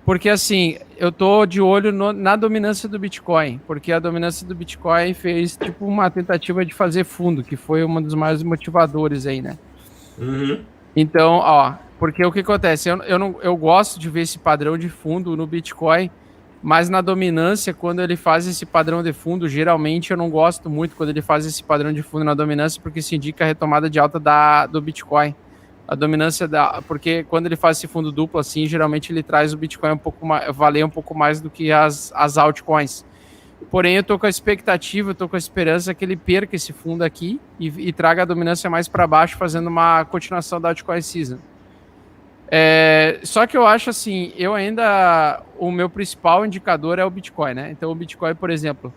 Porque assim, eu tô de olho na dominância do Bitcoin, porque a dominância do Bitcoin fez tipo uma tentativa de fazer fundo, que foi um dos maiores motivadores aí, né? Uhum. Então, ó, porque o que acontece? Eu gosto de ver esse padrão de fundo no Bitcoin, mas na dominância, quando ele faz esse padrão de fundo, geralmente eu não gosto muito quando ele faz esse padrão de fundo na dominância, porque isso indica a retomada de alta do Bitcoin. A dominância porque quando ele faz esse fundo duplo assim, geralmente ele traz o Bitcoin um pouco mais, valer um pouco mais do que as altcoins. Porém, eu tô com a expectativa, eu tô com a esperança que ele perca esse fundo aqui e traga a dominância mais para baixo, fazendo uma continuação da altcoin season. Só que eu acho assim, o meu principal indicador é o Bitcoin, né? Então o Bitcoin, por exemplo,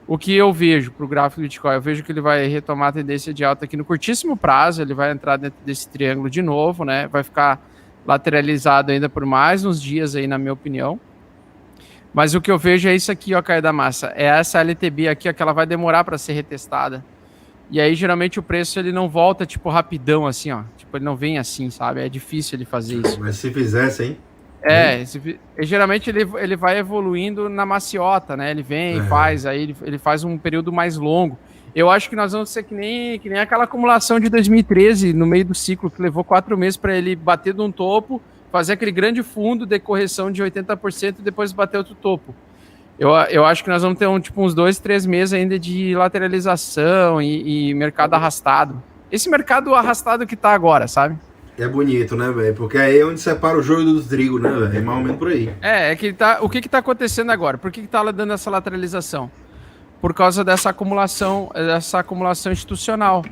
o que eu vejo para o gráfico do Bitcoin, eu vejo que ele vai retomar a tendência de alta aqui no curtíssimo prazo, ele vai entrar dentro desse triângulo de novo, né? Vai ficar lateralizado ainda por mais uns dias aí, na minha opinião. Mas o que eu vejo é isso aqui, ó, Caio da Massa. É essa LTB aqui, ó, que ela vai demorar para ser retestada. E aí, geralmente, o preço ele não volta, tipo, rapidão, assim, ó. Tipo, ele não vem assim, sabe? É difícil ele fazer isso. Mas se fizesse, hein? Hein? Geralmente ele vai evoluindo na maciota, né? Ele vem, faz, aí ele faz um período mais longo. Eu acho que nós vamos ser que nem aquela acumulação de 2013, no meio do ciclo, que levou 4 meses para ele bater de um topo, fazer aquele grande fundo de correção de 80% e depois bater outro topo. Eu acho que nós vamos ter uns 2, 3 meses ainda de lateralização e mercado arrastado. Esse mercado arrastado que tá agora, sabe? É bonito, né, velho? Porque aí é onde separa o joio do trigo, né, velho? É mais ou menos por aí. O que tá acontecendo agora? Por que tá dando essa lateralização? Por causa dessa acumulação institucional.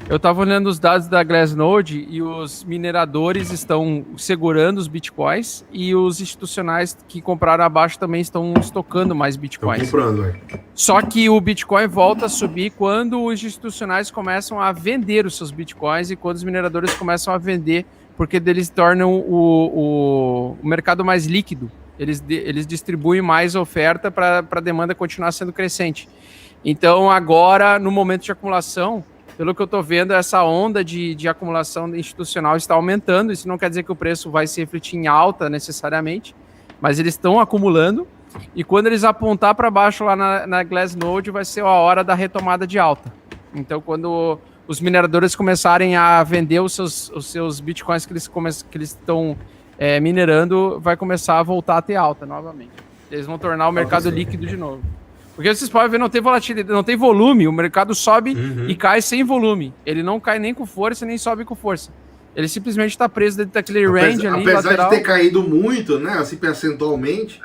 Eu estava olhando os dados da Glassnode e os mineradores estão segurando os bitcoins e os institucionais que compraram abaixo também estão estocando mais bitcoins. Estão comprando, velho. Só que o Bitcoin volta a subir quando os institucionais começam a vender os seus bitcoins e quando os mineradores começam a vender, porque eles tornam o mercado mais líquido. Eles distribuem mais oferta para a demanda continuar sendo crescente. Então, agora, no momento de acumulação, pelo que eu estou vendo, essa onda de acumulação institucional está aumentando. Isso não quer dizer que o preço vai se refletir em alta necessariamente, mas eles estão acumulando. E quando eles apontar para baixo lá na Glassnode, vai ser a hora da retomada de alta. Então, quando os mineradores começarem a vender os seus bitcoins que eles estão minerando, vai começar a voltar a ter alta novamente. Eles vão tornar o mercado líquido de novo. Porque vocês podem ver, não tem volatilidade, não tem volume, o mercado sobe e cai sem volume. Ele não cai nem com força, nem sobe com força. Ele simplesmente está preso dentro daquele range ali, apesar lateral. de ter caído muito, né, assim, percentualmente,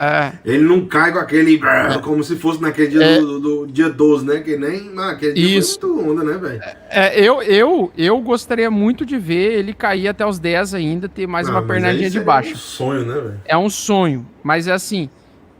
ele não cai com aquele, como se fosse naquele dia do dia 12, né, que nem naquele dia Isso. foi muito onda, né, velho? Eu gostaria muito de ver ele cair até os 10 ainda, ter mais uma pernadinha de baixo. É um sonho, né, velho? É um sonho, mas é assim,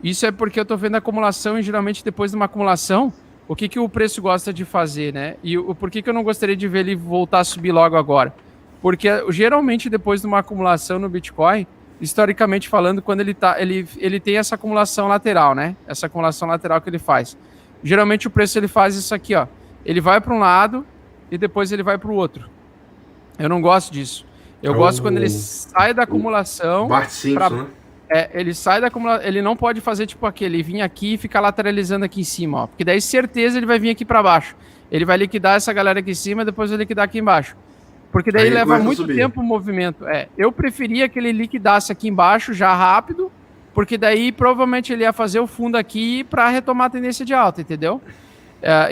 isso é porque eu tô vendo a acumulação e geralmente depois de uma acumulação, o que o preço gosta de fazer, né? E por que eu não gostaria de ver ele voltar a subir logo agora? Porque geralmente depois de uma acumulação no Bitcoin, historicamente falando, quando ele tem essa acumulação lateral, né? Essa acumulação lateral que ele faz. Geralmente o preço ele faz isso aqui, ó. Ele vai para um lado e depois ele vai para o outro. Eu não gosto disso. Eu gosto quando ele sai da acumulação. Bart Simpson, né? Ele sai da acumulação. Ele não pode fazer tipo aquele, vir aqui e ficar lateralizando aqui em cima, ó. Porque daí certeza ele vai vir aqui para baixo. Ele vai liquidar essa galera aqui em cima e depois vai liquidar aqui embaixo. Porque daí leva muito tempo o movimento. Eu preferia que ele liquidasse aqui embaixo já rápido, porque daí provavelmente ele ia fazer o fundo aqui para retomar a tendência de alta, entendeu?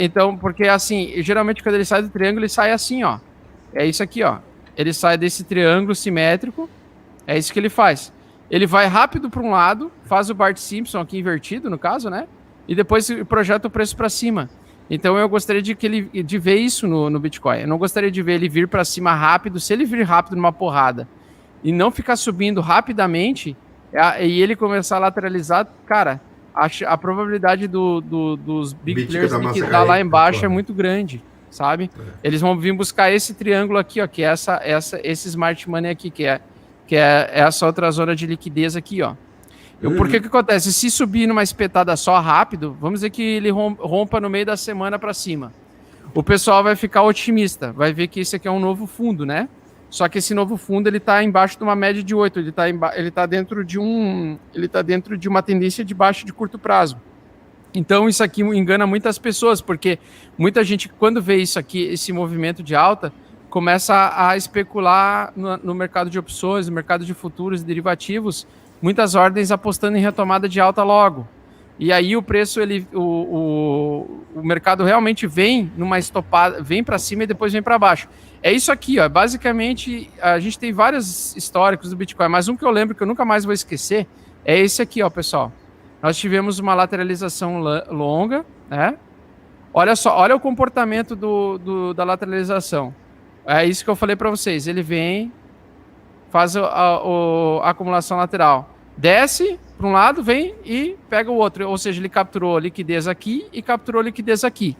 Então, porque assim, geralmente quando ele sai do triângulo, ele sai assim, ó. É isso aqui, ó. Ele sai desse triângulo simétrico, é isso que ele faz. Ele vai rápido para um lado, faz o Bart Simpson aqui invertido, no caso, né? E depois projeta o preço para cima. Então eu gostaria de ver isso no Bitcoin. Eu não gostaria de ver ele vir para cima rápido. Se ele vir rápido numa porrada e não ficar subindo rapidamente e ele começar a lateralizar, cara, a probabilidade dos big players liquidar lá embaixo é muito grande, sabe? Eles vão vir buscar esse triângulo aqui, ó, que é esse smart money aqui, que é essa outra zona de liquidez aqui, ó. Por que acontece? Se subir numa espetada só rápido, vamos dizer que ele rompa no meio da semana para cima. O pessoal vai ficar otimista, vai ver que esse aqui é um novo fundo, né? Só que esse novo fundo, ele tá embaixo de uma média de 8, ele tá dentro de uma tendência de baixa de curto prazo. Então, isso aqui engana muitas pessoas, porque muita gente, quando vê isso aqui, esse movimento de alta, começa a especular no mercado de opções, no mercado de futuros e derivativos, muitas ordens apostando em retomada de alta logo. E aí o preço, o mercado realmente vem numa estopada, vem para cima e depois vem para baixo. É isso aqui, ó. Basicamente, a gente tem vários históricos do Bitcoin, mas um que eu lembro que eu nunca mais vou esquecer é esse aqui, ó, pessoal. Nós tivemos uma lateralização longa, né? Olha só, olha o comportamento da lateralização. É isso que eu falei para vocês. Ele vem, faz a acumulação lateral, desce para um lado, vem e pega o outro. Ou seja, ele capturou liquidez aqui e capturou liquidez aqui.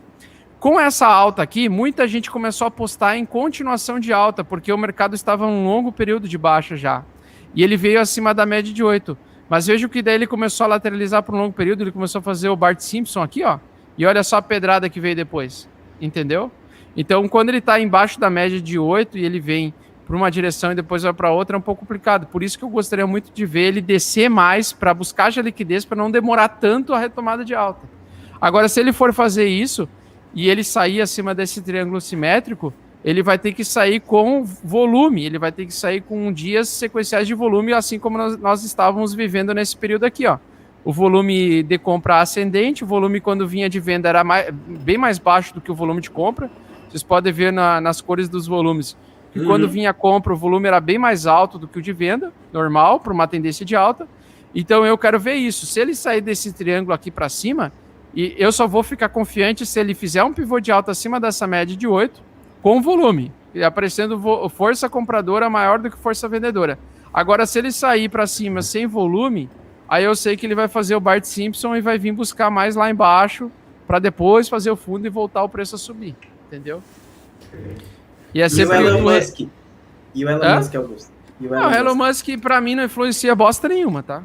Com essa alta aqui, muita gente começou a apostar em continuação de alta, porque o mercado estava em um longo período de baixa já. E ele veio acima da média de 8. Mas veja que daí ele começou a lateralizar por um longo período, ele começou a fazer o Bart Simpson aqui, ó. E olha só a pedrada que veio depois. Entendeu? Então, quando ele está embaixo da média de 8 e ele vem para uma direção e depois vai para outra, é um pouco complicado. Por isso que eu gostaria muito de ver ele descer mais para buscar já liquidez, para não demorar tanto a retomada de alta. Agora, se ele for fazer isso e ele sair acima desse triângulo simétrico, ele vai ter que sair com volume, ele vai ter que sair com dias sequenciais de volume, assim como nós estávamos vivendo nesse período aqui, ó. O volume de compra ascendente, o volume quando vinha de venda era bem mais baixo do que o volume de compra. Vocês podem ver nas cores dos volumes que quando vinha a compra, o volume era bem mais alto do que o de venda, normal, para uma tendência de alta. Então eu quero ver isso. Se ele sair desse triângulo aqui para cima, e eu só vou ficar confiante se ele fizer um pivô de alta acima dessa média de 8, com volume, e aparecendo força compradora maior do que força vendedora. Agora, se ele sair para cima sem volume, aí eu sei que ele vai fazer o Bart Simpson e vai vir buscar mais lá embaixo para depois fazer o fundo e voltar o preço a subir. Entendeu? E é sempre o Elon Musk. E o Elon Musk, Augusto? Não, o Elon Musk pra mim não influencia bosta nenhuma, tá?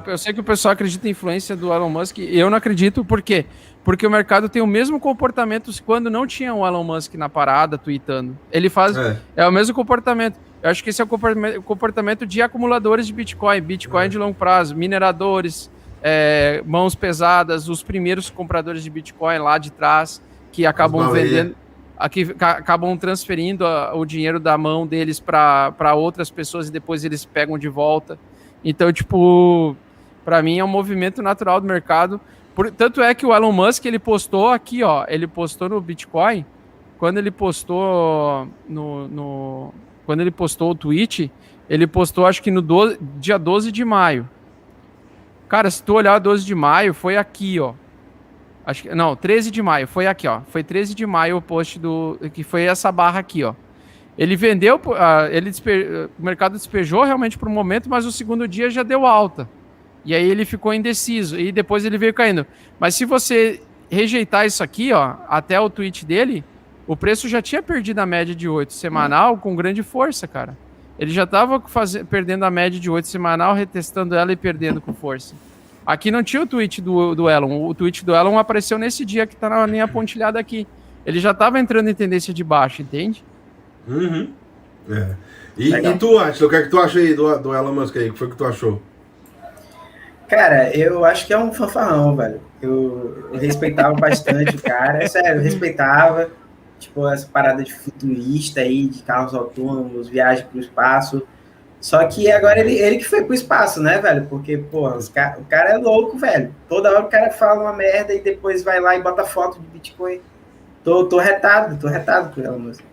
Eu sei que o pessoal acredita em influência do Elon Musk, e eu não acredito, por quê? Porque o mercado tem o mesmo comportamento quando não tinha o Elon Musk na parada, tweetando. Ele faz... É o mesmo comportamento. Eu acho que esse é o comportamento de acumuladores de Bitcoin de longo prazo, mineradores, mãos pesadas, os primeiros compradores de Bitcoin lá de trás, que acabam vendendo... Aqui acabam transferindo o dinheiro da mão deles para outras pessoas e depois eles pegam de volta. Então, tipo, para mim é um movimento natural do mercado. Tanto é que o Elon Musk, ele postou aqui, ó, ele postou no Bitcoin, quando ele postou quando ele postou o tweet, ele postou acho que no dia 12 de maio. Cara, se tu olhar 12 de maio, foi aqui, ó. Acho que, não, 13 de maio, foi aqui, ó. Foi 13 de maio o post que foi essa barra aqui, ó. Ele vendeu, o mercado despejou realmente por um momento, mas o segundo dia já deu alta. E aí ele ficou indeciso, e depois ele veio caindo. Mas se você rejeitar isso aqui, ó, até o tweet dele, o preço já tinha perdido a média de 8 semanal com grande força, cara. Ele já estava perdendo a média de 8 semanal, retestando ela e perdendo com força. Aqui não tinha o tweet do Elon. O tweet do Elon apareceu nesse dia que tá na linha pontilhada aqui. Ele já estava entrando em tendência de baixo, entende? E tu, Atila, o que é que tu acha aí do Elon Musk aí? O que foi que tu achou? Cara, eu acho que é um fanfarrão, velho. Eu respeitava bastante o cara. É sério, eu respeitava. Tipo, essa parada de futurista aí, de carros autônomos, viagem pro espaço. Só que agora ele que foi pro espaço, né, velho? Porque, porra, o cara é louco, velho. Toda hora o cara fala uma merda e depois vai lá e bota foto de Bitcoin. Tô retado com o Elon Musk.